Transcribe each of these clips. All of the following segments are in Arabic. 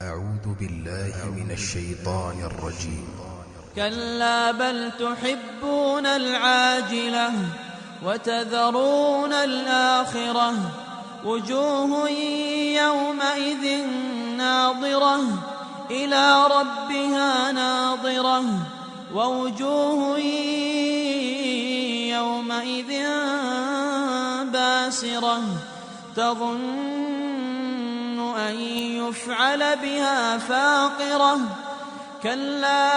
أعوذ بالله من الشيطان الرجيم. كلا بل تحبون العاجلة وتذرون الآخرة وجوه يومئذ ناظرة إلى ربها ناظرة ووجوه يومئذ باسرة تظن أن يفعل بها فاقرة كلا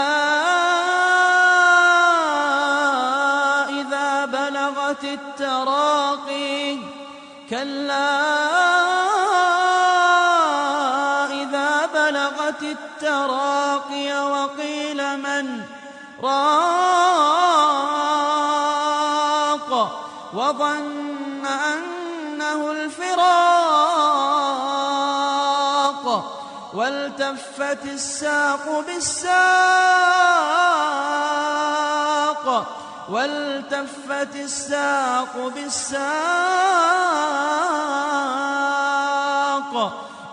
إذا بلغت التراقي وقيل من راق وظن أنه الفراق والتفت الساق بالساق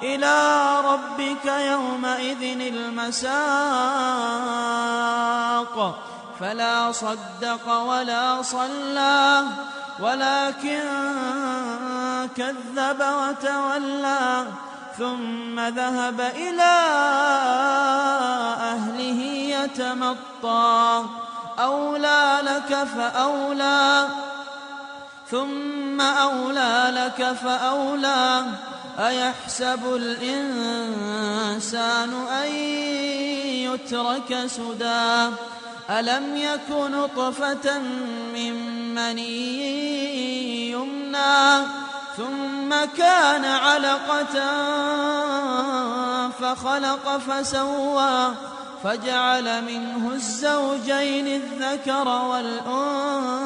إلى ربك يومئذ المساق فلا صدق ولا صلى ولكن كذب وتولى ثم ذهب إلى أهله يتمطى أولى لك فأولى ثم أولى لك فأولى أيحسب الإنسان أن يترك سدى ألم يك نطفة من مني يمنى ثم كان علقة فخلق فسوى فجعل منه الزوجين الذكر والأنثى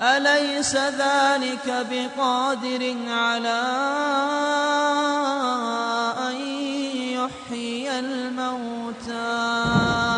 أليس ذلك بقادر على أن يحيي الموتى